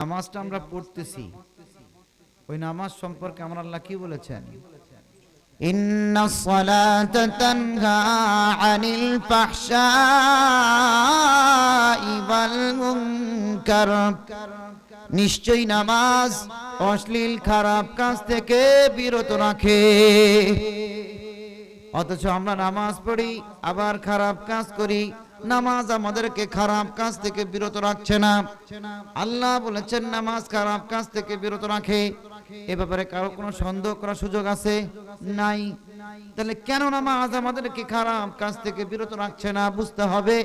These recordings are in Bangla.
নামাজটা আমরা পড়তেছি, ওই নামাজ সম্পর্কে আমার আল্লাহ কি বলেছেন? ইন্নাস সালাতা তানহা আনিল ফাহশাই ওয়াল মুনকার, নিশ্চয়ই নামাজ অশ্লীল খারাপ কাজ থেকে বিরত রাখে। অথচ আমরা নামাজ পড়ি আবার খারাপ কাজ করি। নামাজ আমাদেরকে খারাপ কাজ থেকে বিরত রাখছে না। আল্লাহ বলেছেন নামাজ খারাপ কাজ থেকে বিরত রাখে। এ ব্যাপারে কারো কোনো সন্দেহ করার সুযোগ আছে? নাই। তাহলে কেন নামাজ আমাদেরকে খারাপ কাজ থেকে বিরত রাখছে না? বুঝতে হবে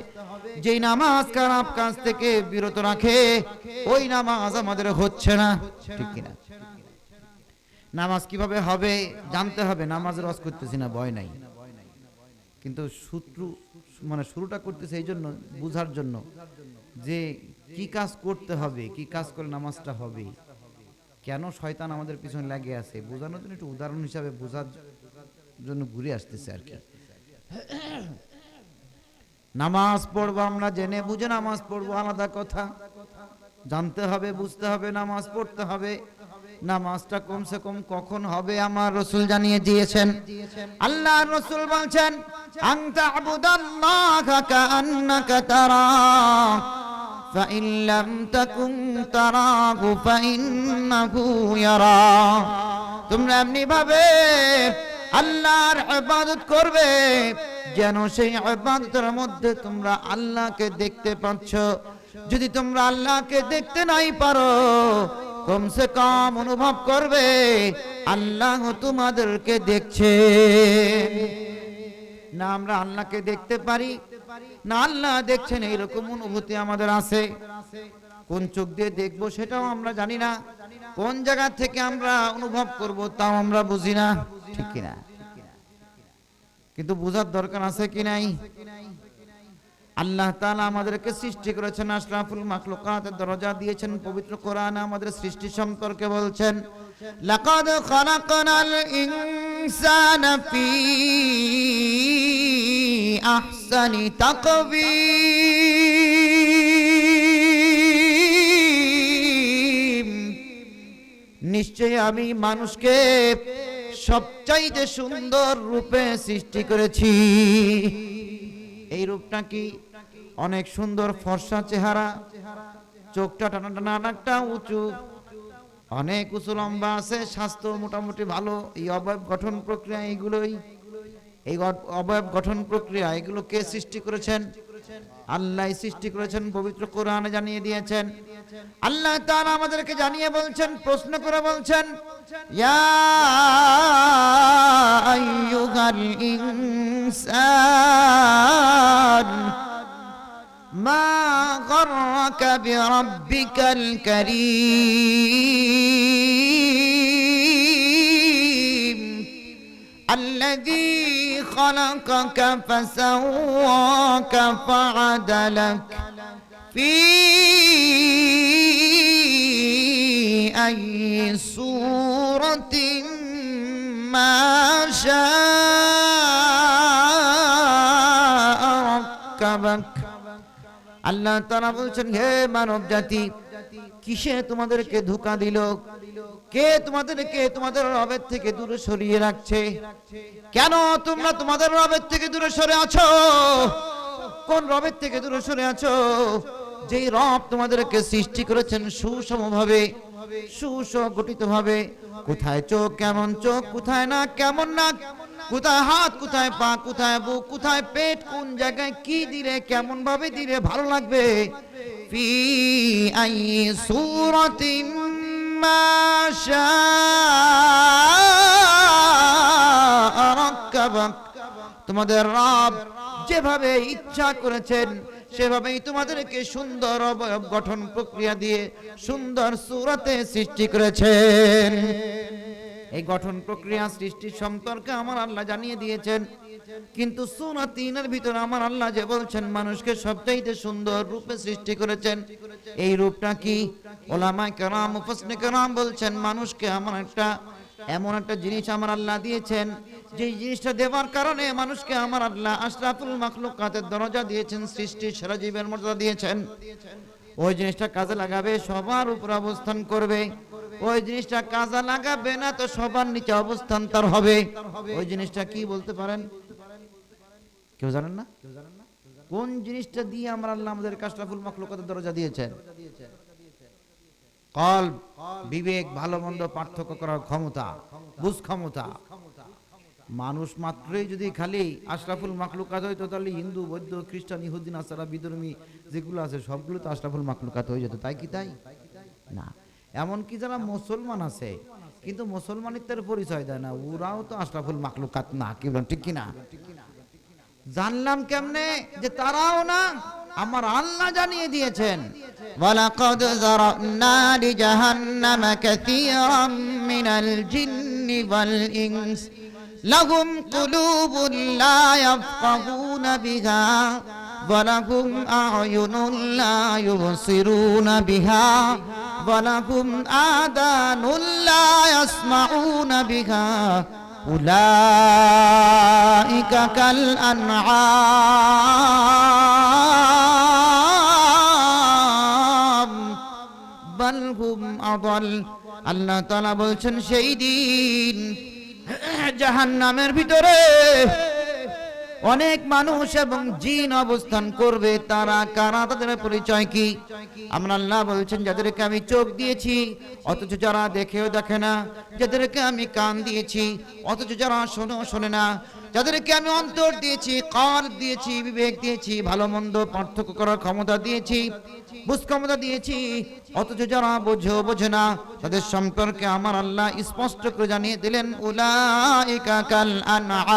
যেই নামাজ খারাপ কাজ থেকে বিরত রাখে ওই নামাজ আমাদের হচ্ছে না, ঠিক কিনা? নামাজ কিভাবে হবে জানতে হবে। নামাজের ওয়াজ করতেছি না, ভয় নাই, কিন্তু শুরুটা করতেছে এই জন্য, বুঝার জন্য যে কি কাজ করতে হবে, কি কাজ করলে নামাজটা হবে, কেন শয়তান আমাদের পিছনে লাগে আছে বোঝানোর জন্য একটু উদাহরণ হিসাবে বোঝার জন্য ঘুরে আসতেছে আর কি। নামাজ পড়বো আমরা জেনে বুঝে নামাজ পড়বো আলাদা কথা, জানতে হবে, বুঝতে হবে, নামাজ পড়তে হবে। নামাজটা কমসে কম কখন হবে আমার রাসূল জানিয়ে দিয়েছেন। আল্লাহর রাসূল বলছেন আনতা আবুদাল্লাহা কাআন্নাকা তারা ফাইন লাম তাকুন তারাহু ফাইন্নাহু ইয়ারা। তোমরা এমনি ভাবে আল্লাহর ইবাদত করবে যেন সেই ইবাদতের মধ্যে তোমরা আল্লাহকে দেখতে পাচ্ছ। যদি তোমরা আল্লাহকে দেখতে নাই পারো, কমসে কম অনুভব করবে আল্লাহ তোমাদেরকে দেখছে। না আমরা আল্লাহকে দেখতে পারি না আল্লাহ দেখছেন এইরকম অনুভূতি আমাদের আছে। কোন চোখ দিয়ে দেখবো সেটাও আমরা জানি না, কোন জায়গা থেকে আমরা অনুভব করব তাও আমরা বুঝি না, ঠিক কিনা? কিন্তু বুঝার দরকার আছে কি নাই? আল্লাহ তাআলা আমাদেরকে সৃষ্টি করেছেন, আশরাফুল মাখলুকাতের দরজা দিয়েছেন। পবিত্র কোরআনে আমাদের সৃষ্টি সম্পর্কে বলছেন লাকাদ খালাকনাল ইনসানা ফি আহসানি তাকবীম, নিশ্চয়ই আমি মানুষকে সবচাইতে সুন্দর রূপে সৃষ্টি করেছি। এই রূপটা কি? অনেক সুন্দর ফর্সা চেহারা, চোখটা টানা টানা, নাকটা উঁচু, অনেক উঁচু লম্বা আছে, স্বাস্থ্য মোটামুটি ভালো। এই অবয়ব গঠন প্রক্রিয়া, এই অবয়ব গঠন প্রক্রিয়া এগুলো কে সৃষ্টি করেছেন? আল্লাহ সৃষ্টি করেছেন। পবিত্র কোরআনে জানিয়ে দিয়েছেন। আল্লাহ তাআলা আমাদেরকে জানিয়ে বলছেন, প্রশ্ন করে বলছেন ইয়া আইয়ুহাল ইনসান মা গররাকা বিরাব্বিকাল কারীম الذي خلقك فسواك فعدلك في أي صورة ما شاء ركبك। আল্লাহ তাআলা বলছেন হে মানব জাতি, কিসে তোমাদেরকে ধোঁকা দিল? কে তোমাদেরকে তোমাদের রবের থেকে দূরে সরিয়ে রাখছে? কেন তোমরা তোমাদের রবের থেকে দূরে সরে আছো? কোন রবের থেকে দূরে সরে আছো? যেই রব তোমাদেরকে সৃষ্টি করেছেন সুষমভাবে, সুসংগঠিতভাবে। কোথায় চোখ, কেমন চোখ, কোথায় নাক, কেমন নাক, কোথায় হাত, কোথায় পা, কোথায় বুক, কোথায় পেট, কোন জায়গায় কি দিলে কেমন ভাবে দিলে ভালো লাগবে। ফি আই সূরাতিন মা শাআ রাক্কাবাক। তোমাদের রব যেভাবে ইচ্ছা করেছেন সেভাবেই তোমাদেরকে সুন্দর অবয়ব গঠন প্রক্রিয়া দিয়ে সুন্দর সূরাতে সৃষ্টি করেছেন। এই গঠন প্রক্রিয়া সৃষ্টি সম্পর্কে আমার আল্লাহ জানিয়ে দিয়েছেন। কিন্তু সূরা ৩-এর ভিতরে আমার আল্লাহ যে বলছেন মানুষকে সবচাইতে সুন্দর রূপে সৃষ্টি করেছেন। এই রূপটা কি? উলামায়ে কেরাম, মুফাসসিরিনে কেরাম বলছেন মানুষকে এমন একটা জিনিস আমার আল্লাহ দিয়েছেন, যে জিনিসটা দেওয়ার কারণে মানুষকে আমার আল্লাহ আশরাফুল মাখলুকাতের দরজা দিয়েছেন, সৃষ্টির সেরা জীবের মর্যাদা দিয়েছেন। ওই জিনিসটা কাজে লাগাবে, সবার উপর অবস্থান করবে। ওই জিনিসটা কাজে লাগাবে না তো সবার নিচে অবস্থান তার হবে। ওই জিনিসটা কি বলতে পারেন? কেউ জানেন না? কোন জিনিসটা দিয়ে আমরা আল্লাহ আমাদের আশরাফুল মাখলুকাতের দরজা দিয়েছেন? কলব, বিবেক, ভালো মন্দ পার্থক্য করার ক্ষমতা, বুঝ ক্ষমতা। মানুষ মাত্রই যদি খালি আশরাফুল মাখলুকাত হইতো তাহলে হিন্দু, বৌদ্ধ, খ্রিস্টান, ইহুদি, নাসারা, বিধর্মী যেগুলো আছে সবগুলো তো আশরাফুল মাখলুকাত হয়ে যেত। তাই কি তাই না? এমনকি যারা মুসলমান আছে কিন্তু মুসলমানিত্বের পরিচয় দেয় না, ওরাও তো আশরাফুল মাখলুকাত না। কি বলেন, ঠিক কিনা? জানলাম কেমনে যে তারাও না? আমার আল্লাহ জানিয়ে দিয়েছেন, ওয়ালাকাদ যারানা লিজাহান্নামা কাসীরাম মিনাল জিন্নি ওয়াল ইনস লাহুম কুলুবুন লা ইয়াফকাহুনা বিহা ওয়া লাহুম আ'য়ুনুন লা ইউবসিরুনা বিহা ওয়া লাহুম আযানুন লা ইয়াসমাউনা বিহা উলাইকা কাল আনআম বাল হুম আদাল। আল্লাহ তাআলা বলছেন সেই দিন জাহান্নামের ভিতরে অনেক মানুষ এবং জিন অবস্থান করবে। তারা কারা, তাদের পরিচয় কি? আমরা আল্লাহ বলছেন যাদেরকে আমি চোখ দিয়েছি অথচ যারা দেখেও দেখে না, যাদেরকে আমি কান দিয়েছি অথচ যারা শোনেও শোনে না, যাদেরকে আমি অন্তর দিয়েছি, কলব দিয়েছি, বিবেক দিয়েছি, ভালো মন্দ পার্থক্য করার ক্ষমতা দিয়েছি, বুঝ ক্ষমতা দিয়েছি, অথচ যারা বোঝেও বোঝে না, তাদের সম্পর্কে আমার আল্লাহ স্পষ্ট করে জানিয়ে দিলেন, উলাইকা কাল আনআম,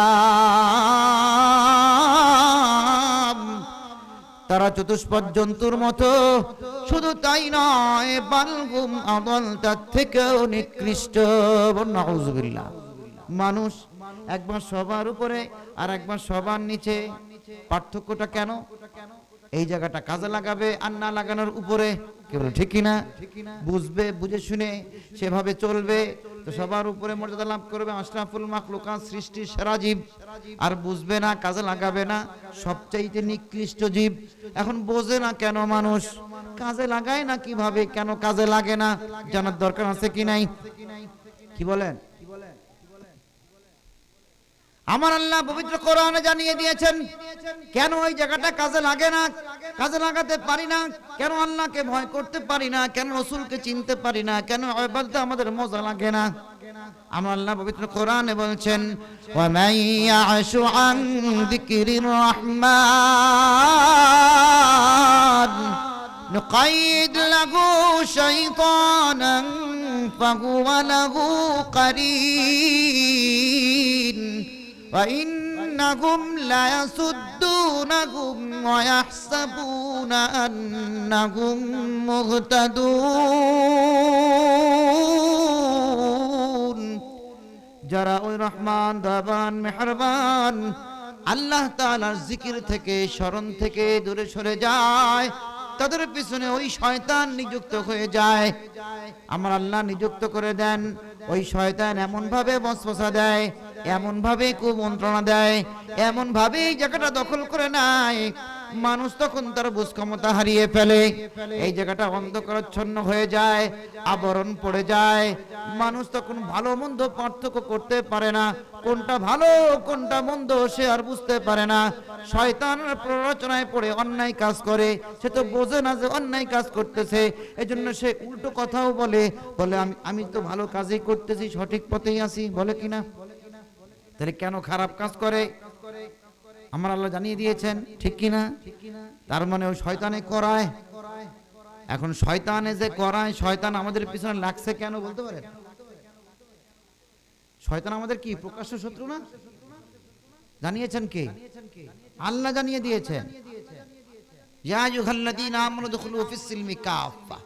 তারা চতুষ্পদ জন্তুর মতো। শুধু তাই নয়, বাল হুম আদাল, তার থেকেও নিকৃষ্ট। নাউযুবিল্লাহ। মানুষ একবার সবার উপরে আর একবার সবার নিচে। পার্থক্যটা কেন? এই জায়গাটা কাজে লাগাবে আর না লাগানোর উপরে। কি বলে, ঠিক কিনা? বুঝবে, বুঝে শুনে সেভাবে চলবে তো সবার উপরে মর্যাদা লাভ করবে, আশরাফুল মাখলুকাত, সৃষ্টির সেরা জীব। আর বুঝবে না, কাজে লাগাবে না, সবচাইতে নিকৃষ্ট জীব। এখন বোঝে না কেন মানুষ, কাজে লাগায় না কিভাবে, কেন কাজে লাগে না, জানার দরকার আছে কি নাই? কি বলেন? আমার আল্লাহ পবিত্র কোরআনে জানিয়ে দিয়েছেন কেন ওই জায়গাটা কাজে লাগে না, কাজে লাগাতে পারি না, কেন আল্লাহকে ভয় করতে পারি না, কেন রাসূলকে চিনতে পারি না, কেন ইবাদতে আমাদের মজা লাগে না। আমার আল্লাহ পবিত্র কোরআনে বলছেন, ওয়া মান ইয়াশু আন যিকরির রহমান নুকাইদ লাহু শাইতানান ফাহুয়া লাহু কারীন وَإِنَّهُمْ لَيَصُدُّونَهُمْ وَيَحْسَبُونَ أَنَّهُمْ مُهْتَدُونَ। যারা ওই রহমান, দয়াবান, মেহেরবান আল্লাহ তাআলার জিকির থেকে, স্মরণ থেকে দূরে সরে যায়, তাদের পিছনে ওই শয়তান নিযুক্ত হয়ে যায়। আমার আল্লাহ নিযুক্ত করে দেন। ওই শয়তান এমন ভাবে ওয়াসওয়াসা দেয়, এমন ভাবে কুমন্ত্রণা দেয়, এমন ভাবে এই জায়গাটা দখল করে নেয়, মানুষ তখন তার বুঝ ক্ষমতা হারিয়ে ফেলে। এই জায়গাটা অন্ধকারাচ্ছন্ন হয়ে যায়, আবরণ পড়ে যায়। মানুষ তখন ভালো মন্দ পার্থক্য করতে পারে না, কোনটা ভালো কোনটা মন্দ সে আর বুঝতে পারে না। শয়তানের প্ররোচনায় পড়ে অন্যায় কাজ করে, সে তো বোঝে না যে অন্যায় কাজ করতেছে, এজন্য সে উল্টো কথাও বলে আমি তো ভালো কাজই করতেছি, সঠিক পথেই আছি, বলে কিনা? তাহলে কেন খারাপ কাজ করে আমার আল্লাহ জানিয়ে দিয়েছেন, ঠিক কিনা? তার মানে ওই শয়তানে করায়। এখন শয়তানে যে করায়, শয়তান আমাদের পিছনে লাগছে কেন বলতে পারেন? শয়তান আমাদের কি প্রকাশ্য শত্রু না? জানিয়েছেন কে? আল্লাহ জানিয়ে দিয়েছেন, ইয়া আইয়ুহাল্লাযীনা আমানু দুখুলু ফিস সিলমি কাফা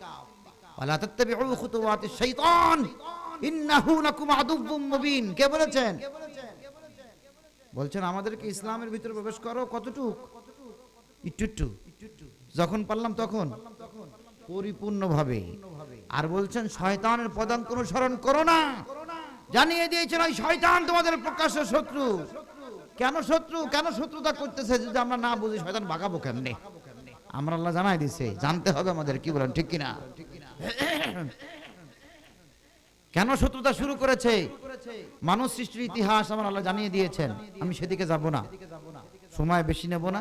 ওয়া লা তাত্তাবিউ খুতুওয়াতিশ শাইতান ইন্নাহু লাকুম আদুউম মুবিন। কে বলেছেন? বলছেন আমাদেরকে ইসলামের ভিতরে প্রবেশ করো। কতটুক? একটু যখন পারলাম তখন, পরিপূর্ণভাবে। আর বলছেন শয়তানের পদাঙ্ক অনুসরণ করো না। জানিয়ে দিয়েছেন ওই শয়তান তোমাদের প্রকাশ্য শত্রু। কেন শত্রু? কেন শত্রুতা করতেছে যদি আমরা না বুঝি? শয়তান ভাগাবো কেমনে? আমরা আল্লাহ জানাই দিছে, জানতে হবে আমাদের, কি বলেন ঠিক কিনা? কেন শত্রুতা শুরু করেছে, মানুষ সৃষ্টির ইতিহাস আমার আল্লাহ জানিয়ে দিয়েছেন। আমি সেদিকে যাব না, সময় বেশি নেব না,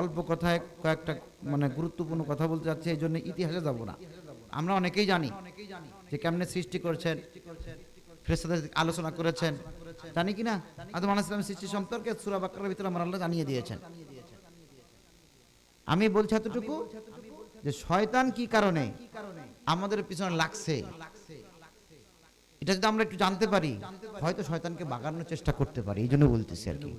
অল্প কথায় কয়েকটা মানে গুরুত্বপূর্ণ কথা বলতে যাচ্ছে, এই জন্য ইতিহাসে যাব না। আমরা অনেকেই জানি যে কেমনে সৃষ্টি করেছেন, ফেরেশতাদের আলোচনা করেছেন, জানি কি না? আদম আলাইহিস সালামের সৃষ্টি সম্পর্কে সূরা বাকারার ভিতরে আমার আল্লাহ জানিয়ে দিয়েছেন। আমি বলছি এতটুকু যে শয়তান কি কারণে আমাদের পিছনে লাগছে, এটা যদি আমরা একটু জানতে পারি, হয়তো শয়তানকে বাগানোর চেষ্টা করতে পারি, এই জন্য বলতেছি আর কি।